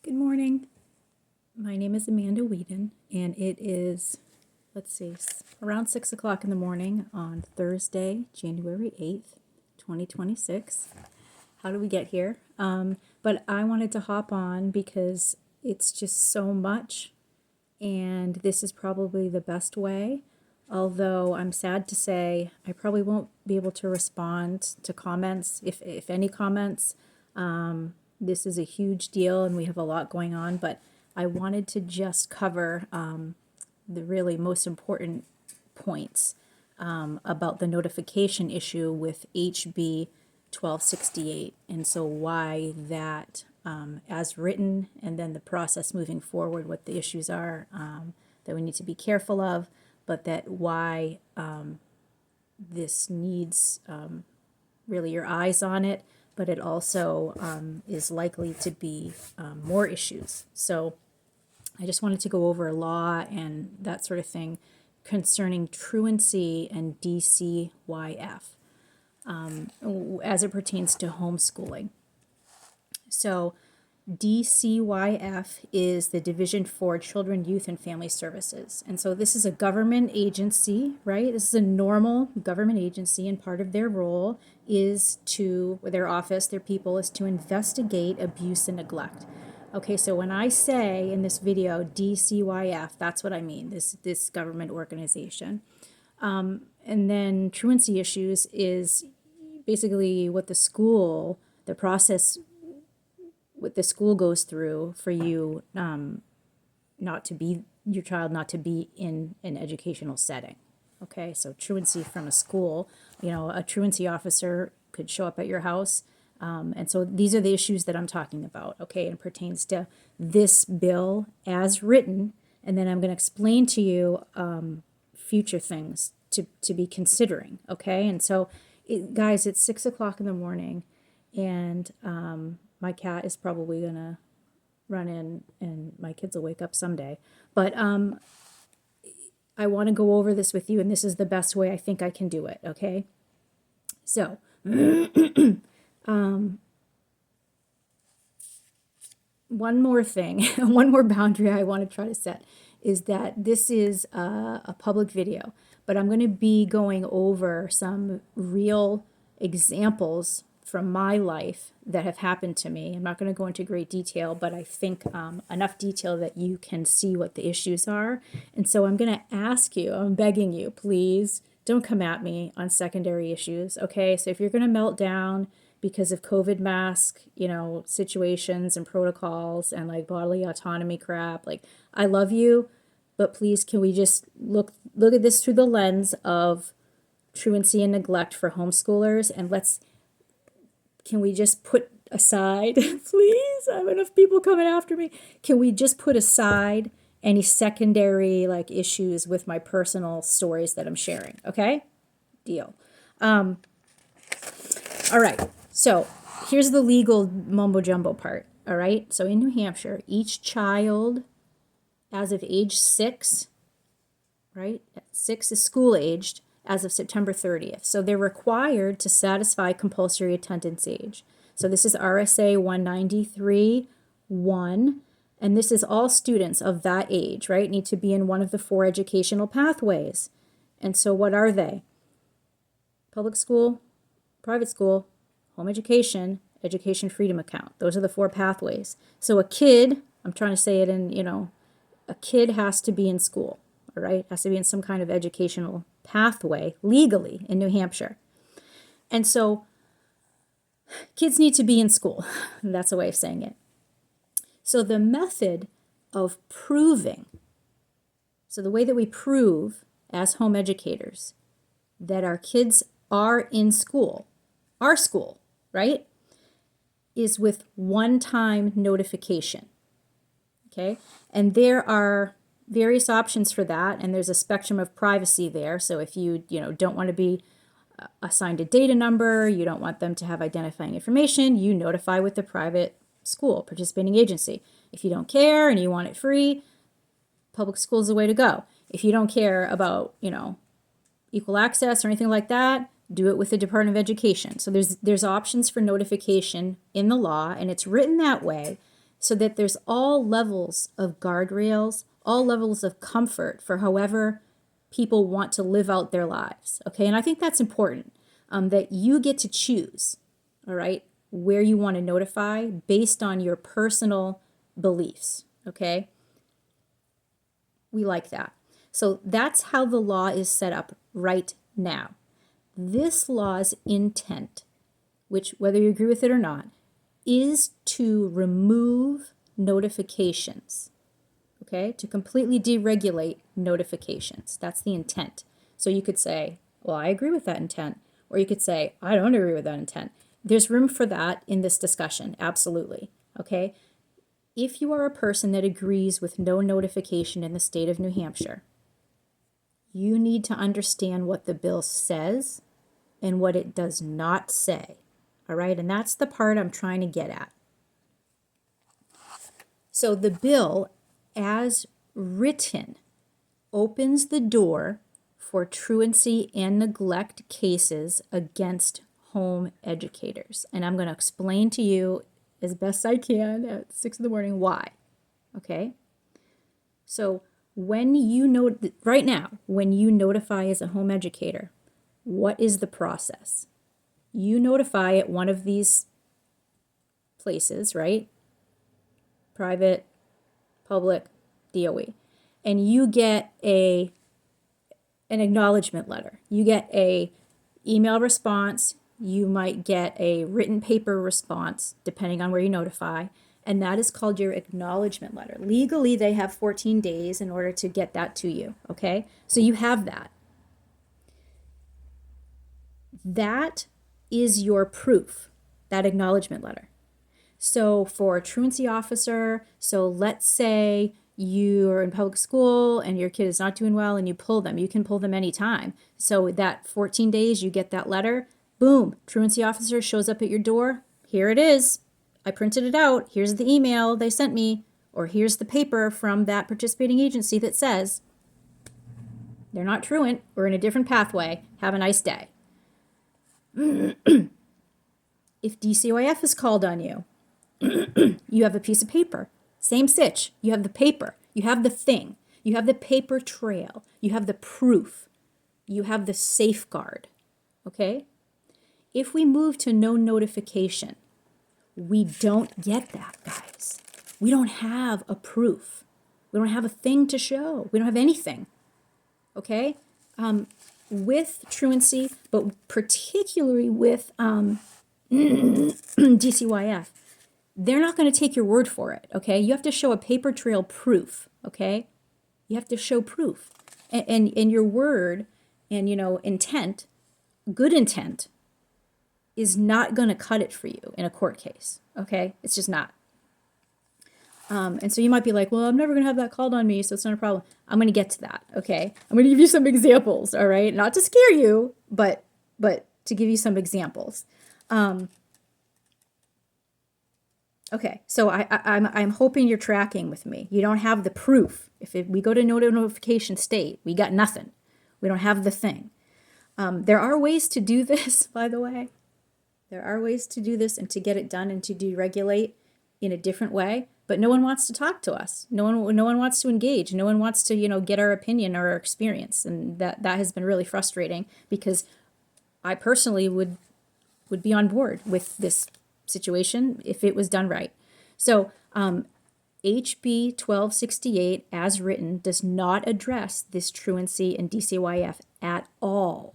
Good morning. My name is Amanda Whedon, and it is, around 6 o'clock in the morning on Thursday, January 8th, 2026. How do we get here? But I wanted to hop on because it's just so much, and this is probably the best way. Although I'm sad to say I probably won't be able to respond to comments, if any comments. This is a huge deal and we have a lot going on, but I wanted to just cover the really most important points about the notification issue with HB 1268, and so why that, as written, and then the process moving forward, what the issues are that we need to be careful of, but that why this needs really your eyes on it, but it also is likely to be more issues. So I just wanted to go over law and that sort of thing concerning truancy and DCYF as it pertains to homeschooling. So DCYF is the Division for Children, Youth, and Family Services. And so this is a government agency, right? This is a normal government agency, and part of their role is to, their office, their people, is to investigate abuse and neglect. Okay, so when I say in this video DCYF, that's what I mean, this government organization. And then truancy issues is basically what the school, the process what the school goes through for you not to be, your child not to be in an educational setting. Okay, so truancy from a school, a truancy officer could show up at your house. And so these are the issues that I'm talking about, okay, and it pertains to this bill as written. And then I'm going to explain to you future things to be considering, okay? And so, guys, it's 6 o'clock in the morning, and my cat is probably going to run in, and my kids will wake up someday. But I want to go over this with you, and this is the best way I think I can do it, okay? So, one more thing, one more boundary I want to try to set is that this is a public video, but I'm going to be going over some real examples from my life that have happened to me. I'm not going to go into great detail, but I think enough detail that you can see what the issues are. And so I'm going to ask you, I'm begging you, please don't come at me on secondary issues, okay? So if you're going to melt down because of COVID mask, situations and protocols and like bodily autonomy crap, like I love you, but please can we just look at this through the lens of truancy and neglect for homeschoolers, and can we just put aside, please, I have enough people coming after me. Can we just put aside any secondary like issues with my personal stories that I'm sharing? Okay? Deal. All right. So here's the legal mumbo jumbo part. All right. So in New Hampshire, each child as of age 6, right? 6 is school aged as of September 30th. So they're required to satisfy compulsory attendance age. So this is RSA 193-1, and this is all students of that age, right? Need to be in one of the 4 educational pathways. And so what are they? Public school, private school, home education, education freedom account. Those are the 4 pathways. So a kid, I'm trying to say it in, a kid has to be in school, all right? Has to be in some kind of educational pathway legally in New Hampshire. And so kids need to be in school. That's a way of saying it. So the method of proving, so the way that we prove as home educators that our kids are in school, our school, right, is with one-time notification, okay? And there are various options for that, and there's a spectrum of privacy there. So if you don't want to be assigned a data number, you don't want them to have identifying information, you notify with the private school participating agency. If you don't care and you want it free, public school is the way to go. If you don't care about equal access or anything like that, do it with the Department of Education. So there's options for notification in the law, and it's written that way so that there's all levels of guardrails, all levels of comfort for however people want to live out their lives. Okay, and I think that's important, that you get to choose, all right, where you want to notify based on your personal beliefs. Okay, we like that. So that's how the law is set up right now. This law's intent, which whether you agree with it or not, is to remove notifications, okay? To completely deregulate notifications. That's the intent. So you could say, well, I agree with that intent. Or you could say, I don't agree with that intent. There's room for that in this discussion, absolutely, okay? If you are a person that agrees with no notification in the state of New Hampshire, you need to understand what the bill says and what it does not say. All right, and that's the part I'm trying to get at. So the bill, as written, opens the door for truancy and neglect cases against home educators. And I'm going to explain to you as best I can at 6 in the morning why. Okay? So when you right now, when you notify as a home educator, what is the process? You notify at one of these places, right? Private, public, DOE. And you get an acknowledgement letter. You get a email response. You might get a written paper response, depending on where you notify. And that is called your acknowledgement letter. Legally, they have 14 days in order to get that to you, okay? So you have that. That is your proof, that acknowledgement letter. So for a truancy officer, so let's say you're in public school and your kid is not doing well and you pull them. You can pull them anytime. So that 14 days, you get that letter, boom, truancy officer shows up at your door. Here it is. I printed it out. Here's the email they sent me, or here's the paper from that participating agency that says they're not truant. We're in a different pathway. Have a nice day. If DCYF is called on you, you have a piece of paper. Same sitch. You have the paper. You have the thing. You have the paper trail. You have the proof. You have the safeguard. Okay? If we move to no notification, we don't get that, guys. We don't have a proof. We don't have a thing to show. We don't have anything. Okay? With truancy, but particularly with DCYF, they're not going to take your word for it, okay? You have to show a paper trail proof, okay? You have to show proof. And your word and, intent, good intent, is not going to cut it for you in a court case, okay? It's just not. And so you might be like, well, I'm never going to have that called on me, so it's not a problem. I'm going to get to that, okay? I'm going to give you some examples, all right? Not to scare you, but to give you some examples. Okay, so I'm hoping you're tracking with me. You don't have the proof. If we go to notification state, we got nothing. We don't have the thing. There are ways to do this, by the way. There are ways to do this and to get it done and to deregulate in a different way. But no one wants to talk to us. No one wants to engage. No one wants to, get our opinion or our experience. And that has been really frustrating because I personally would be on board with this situation if it was done right. So HB 1268 as written does not address this truancy and DCYF at all.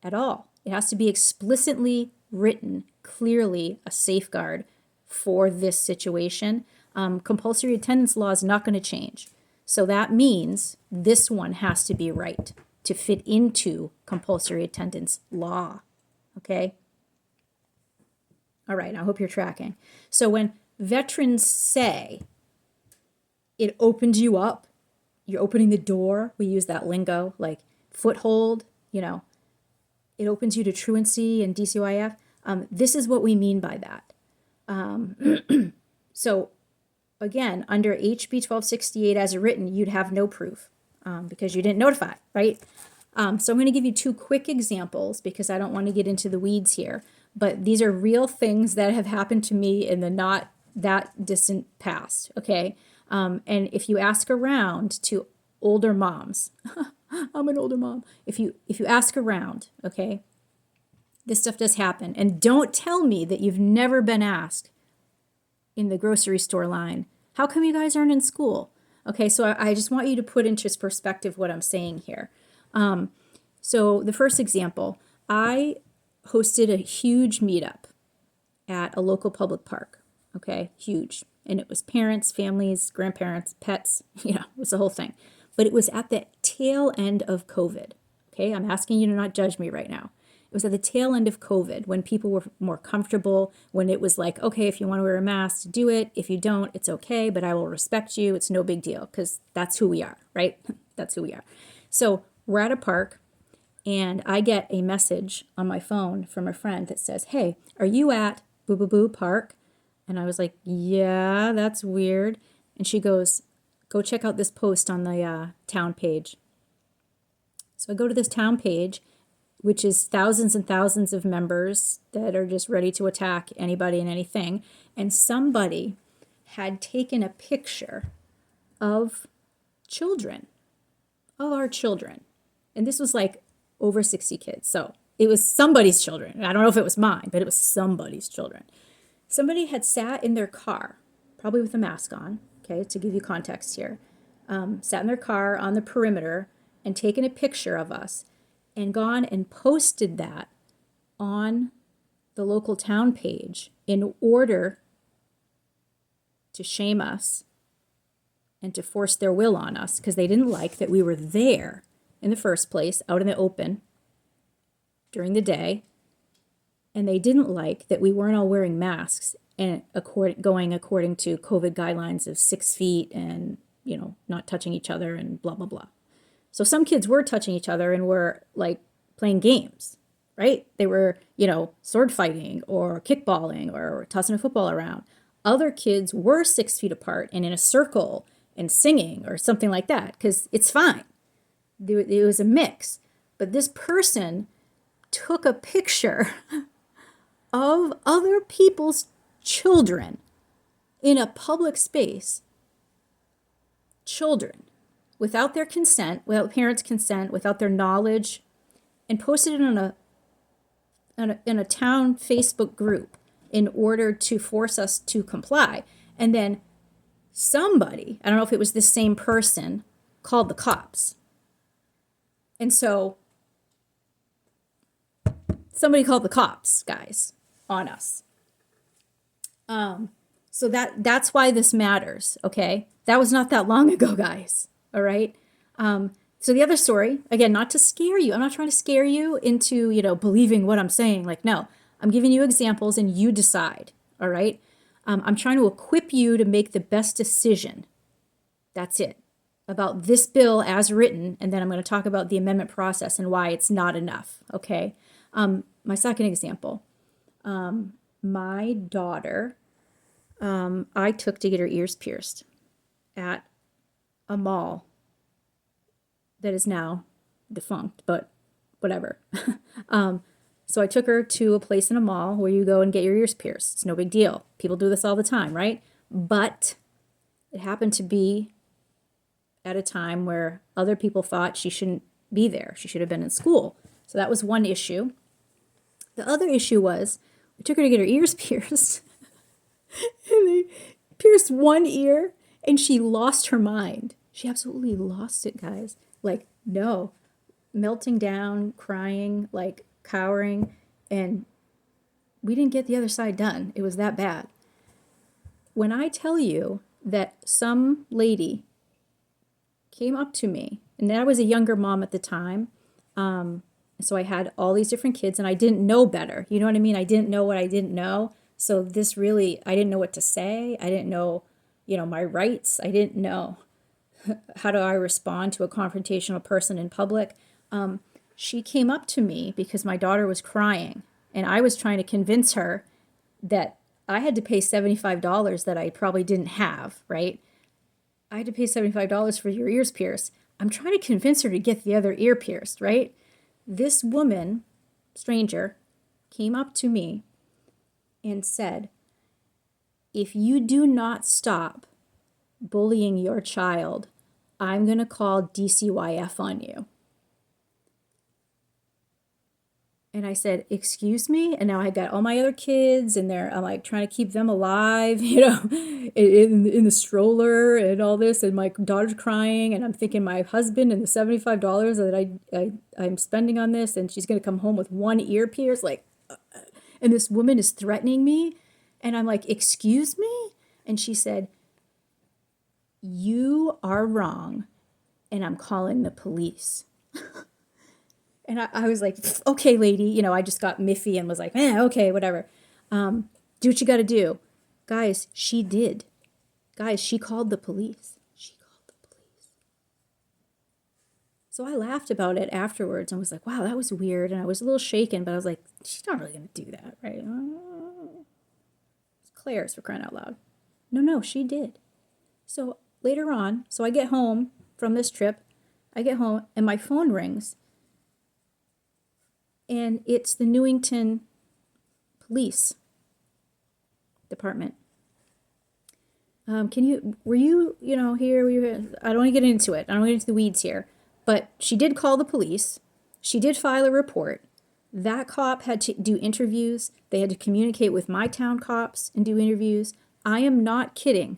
At all. It has to be explicitly written, clearly a safeguard for this situation. Compulsory attendance law is not going to change. So that means this one has to be right to fit into compulsory attendance law. Okay? All right, I hope you're tracking. So when veterans say it opens you up, you're opening the door, we use that lingo, like foothold, it opens you to truancy and DCYF. This is what we mean by that. So again, under HB 1268 as written, you'd have no proof because you didn't notify, right? So I'm going to give you 2 quick examples because I don't want to get into the weeds here. But these are real things that have happened to me in the not that distant past, okay? And if you ask around to older moms, I'm an older mom. If you ask around, okay, this stuff does happen. And don't tell me that you've never been asked in the grocery store line, how come you guys aren't in school? Okay, so I just want you to put into perspective what I'm saying here. So the first example, I hosted a huge meetup at a local public park. Okay, huge. And it was parents, families, grandparents, pets, it was the whole thing. But it was at the tail end of COVID. Okay, I'm asking you to not judge me right now. It was at the tail end of COVID when people were more comfortable, when it was like, okay, if you want to wear a mask, do it. If you don't, it's okay, but I will respect you. It's no big deal because that's who we are, right? That's who we are. So we're at a park and I get a message on my phone from a friend that says, hey, are you at Boo Boo Boo Park? And I was like, yeah, that's weird. And she goes, go check out this post on the town page. So I go to this town page, which is thousands and thousands of members that are just ready to attack anybody and anything. And somebody had taken a picture of children, of our children. And this was like over 60 kids. So it was somebody's children. I don't know if it was mine, but it was somebody's children. Somebody had sat in their car, probably with a mask on, okay, to give you context here, sat in their car on the perimeter and taken a picture of us and gone and posted that on the local town page in order to shame us and to force their will on us because they didn't like that we were there in the first place, out in the open during the day, and they didn't like that we weren't all wearing masks and going according to COVID guidelines of 6 feet and, not touching each other and blah, blah, blah. So some kids were touching each other and were like playing games, right? They were, sword fighting or kickballing or tossing a football around. Other kids were 6 feet apart and in a circle and singing or something like that because it's fine. It was a mix. But this person took a picture of other people's children in a public space, children, without their consent, without parents' consent, without their knowledge, and posted it in a town Facebook group in order to force us to comply. And then somebody, I don't know if it was the same person, called the cops. And so somebody called the cops, guys, on us. So that's why this matters, okay? That was not that long ago, guys, all right? So the other story, again, not to scare you. I'm not trying to scare you into, believing what I'm saying. Like, no, I'm giving you examples and you decide, all right? I'm trying to equip you to make the best decision. That's it. About this bill as written, and then I'm going to talk about the amendment process and why it's not enough, okay? My second example, my daughter, I took to get her ears pierced at a mall that is now defunct, but whatever. So I took her to a place in a mall where you go and get your ears pierced. It's no big deal. People do this all the time, right? But it happened to be at a time where other people thought she shouldn't be there. She should have been in school. So that was one issue. The other issue was we took her to get her ears pierced. And they pierced one ear and she lost her mind. She absolutely lost it, guys. Like, no, melting down, crying, like cowering. And we didn't get the other side done. It was that bad. When I tell you that some lady came up to me, and I was a younger mom at the time, so I had all these different kids and I didn't know better. You know what I mean? I didn't know what I didn't know. So this really, I didn't know what to say. I didn't know, my rights. I didn't know how do I respond to a confrontational person in public. She came up to me because my daughter was crying and I was trying to convince her that I had to pay $75 that I probably didn't have, right? I had to pay $75 for your ears pierced. I'm trying to convince her to get the other ear pierced, right? This woman, stranger, came up to me and said, if you do not stop bullying your child, I'm going to call DCYF on you. And I said, excuse me? And now I got all my other kids and I'm like trying to keep them alive, in the stroller and all this. And my daughter's crying and I'm thinking my husband and the $75 that I'm spending on this. And she's going to come home with one ear pierced, and this woman is threatening me. And I'm like, excuse me? And she said, you are wrong. And I'm calling the police. And I was like, okay, lady, I just got miffy and was like, okay, whatever. Do what you got to do. Guys, she did. Guys, she called the police. She called the police. So I laughed about it afterwards and was like, wow, that was weird. And I was a little shaken, but I was like, she's not really going to do that, right? It's Claire's, for crying out loud. No, she did. So later on, I get home from this trip. I get home and my phone rings. And it's the Newington Police Department. Were you here? I don't want to get into it. I don't want to get into the weeds here. But she did call the police. She did file a report. That cop had to do interviews. They had to communicate with my town cops and do interviews. I am not kidding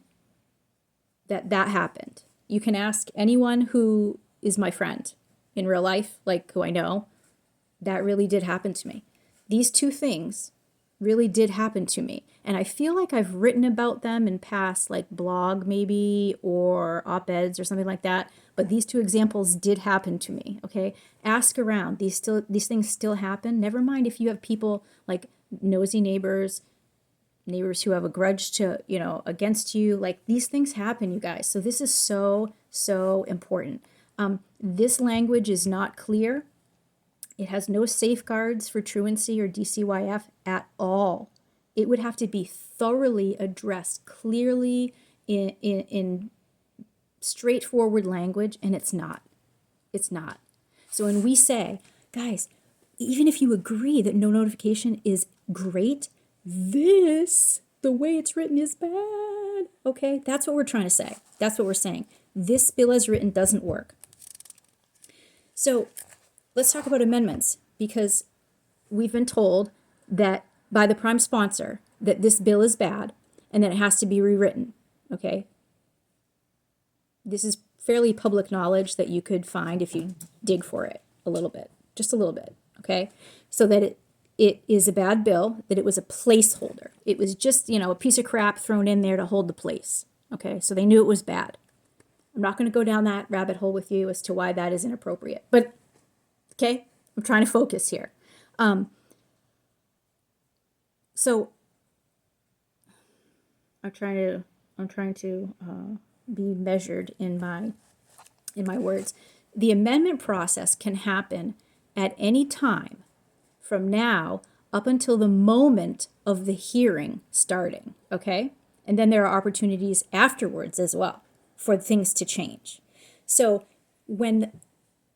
that happened. You can ask anyone who is my friend in real life, like who I know. That really did happen to me. These two things really did happen to me. And I feel like I've written about them in past, like blog maybe, or op-eds or something like that. But these two examples did happen to me, okay? Ask around. These things still happen. Never mind if you have people like nosy neighbors who have a grudge to, against you. Like, these things happen, you guys. So this is so, so important. This language is not clear. It has no safeguards for truancy or DCYF at all. It would have to be thoroughly addressed clearly in straightforward language, and it's not. It's not. So when we say, guys, even if you agree that no notification is great, the way it's written is bad. Okay, that's what we're trying to say. That's what we're saying. This bill as written doesn't work. So let's talk about amendments, because we've been told that by the prime sponsor that this bill is bad and that it has to be rewritten, okay? This is fairly public knowledge that you could find if you dig for it a little bit, just a little bit, okay? So that it is a bad bill, that it was a placeholder. It was just, a piece of crap thrown in there to hold the place, okay? So they knew it was bad. I'm not going to go down that rabbit hole with you as to why that is inappropriate, but okay, I'm trying to focus here. So I'm trying to be measured in my words. The amendment process can happen at any time from now up until the moment of the hearing starting, okay? And then there are opportunities afterwards as well for things to change. So when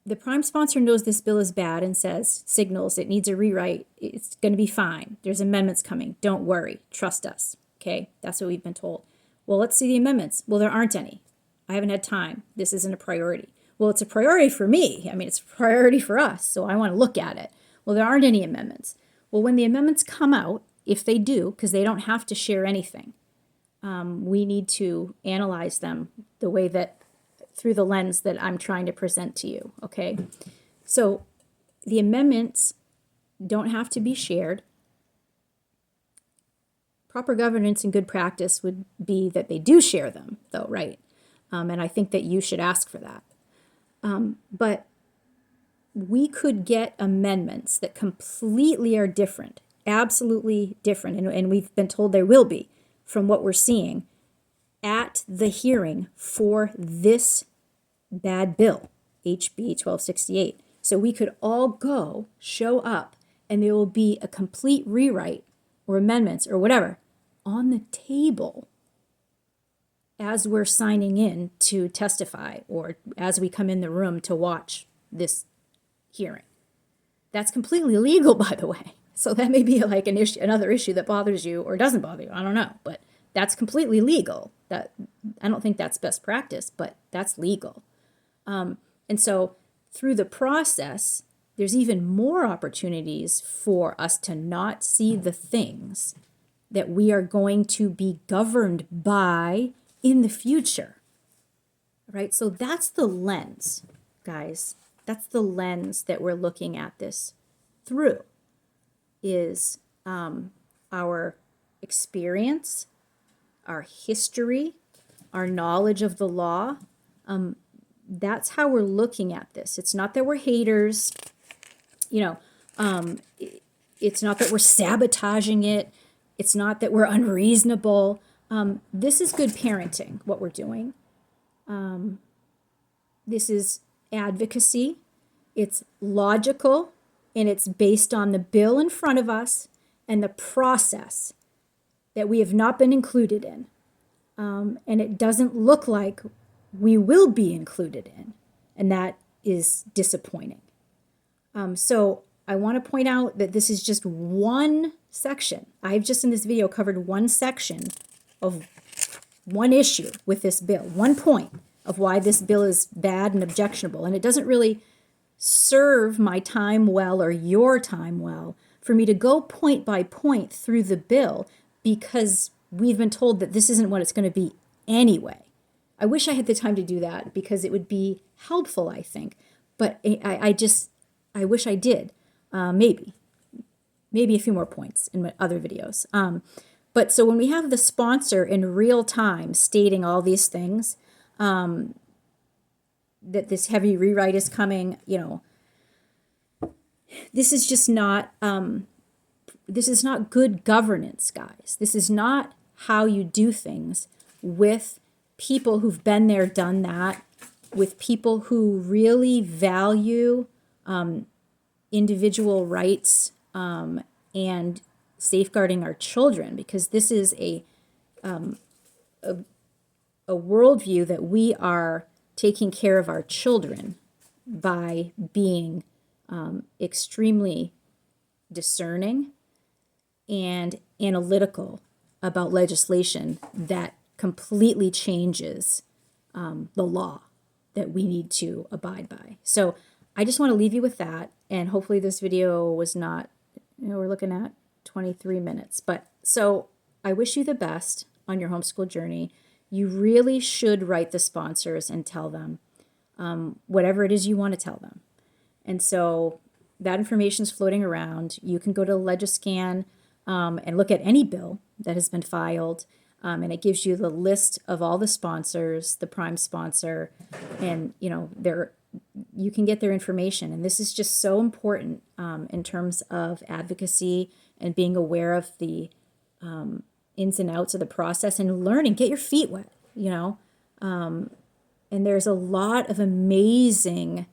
the prime sponsor knows this bill is bad and signals it needs a rewrite, it's going to be fine. There's amendments coming. Don't worry. Trust us. Okay? That's what we've been told. Well, let's see the amendments. Well, there aren't any. I haven't had time. This isn't a priority. Well, it's a priority for me. I mean, it's a priority for us, so I want to look at it. Well, there aren't any amendments. Well, when the amendments come out, if they do, because they don't have to share anything, we need to analyze them the way that, through the lens that I'm trying to present to you, okay? So the amendments don't have to be shared. Proper governance and good practice would be that they do share them, though, right? And I think that you should ask for that. But we could get amendments that completely are different, absolutely different, and we've been told there will be from what we're seeing at the hearing for this bad bill, HB 1268. So we could all show up, and there will be a complete rewrite or amendments or whatever on the table as we're signing in to testify or as we come in the room to watch this hearing. That's completely legal, by the way. So that may be like an issue, another issue that bothers you or doesn't bother you. I don't know, but that's completely legal. That, I don't think that's best practice, but that's legal. And so through the process, there's even more opportunities for us to not see the things that we are going to be governed by in the future, right? So that's the lens, guys. That's the lens that we're looking at this through, is our experience, our history, our knowledge of the law. That's how we're looking at this. It's not that we're haters, it's not that we're sabotaging it. It's not that we're unreasonable. This is good parenting, what we're doing. This is advocacy. It's logical, and it's based on the bill in front of us and the process that we have not been included in. And it doesn't look like we will be included in, and that is disappointing. So I want to point out that this is just one section. I've just in this video covered one section of one issue with this bill, one point of why this bill is bad and objectionable. And it doesn't really serve my time well or your time well for me to go point by point through the bill, because we've been told that this isn't what it's going to be anyway. I wish I had the time to do that, because it would be helpful, I think. But I wish I did. Maybe a few more points in my other videos. But so when we have the sponsor in real time stating all these things, that this heavy rewrite is coming, this is just not, this is not good governance, guys. This is not how you do things with people who've been there, done that, with people who really value individual rights and safeguarding our children, because this is a worldview that we are taking care of our children by being extremely discerning and analytical about legislation that completely changes the law that we need to abide by. So I just want to leave you with that, and hopefully this video was not, we're looking at 23 minutes. But so I wish you the best on your homeschool journey. You really should write the sponsors and tell them whatever it is you want to tell them. And so that information is floating around. You can go to Legiscan and look at any bill that has been filed, and it gives you the list of all the sponsors, the prime sponsor, and you can get their information. And this is just so important in terms of advocacy and being aware of the ins and outs of the process and learning. Get your feet wet, and there's a lot of amazing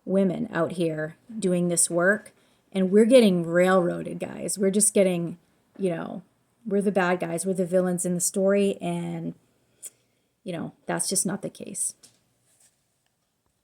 women out here doing this work, and we're getting railroaded, guys. We're just getting, we're the bad guys, we're the villains in the story, and that's just not the case.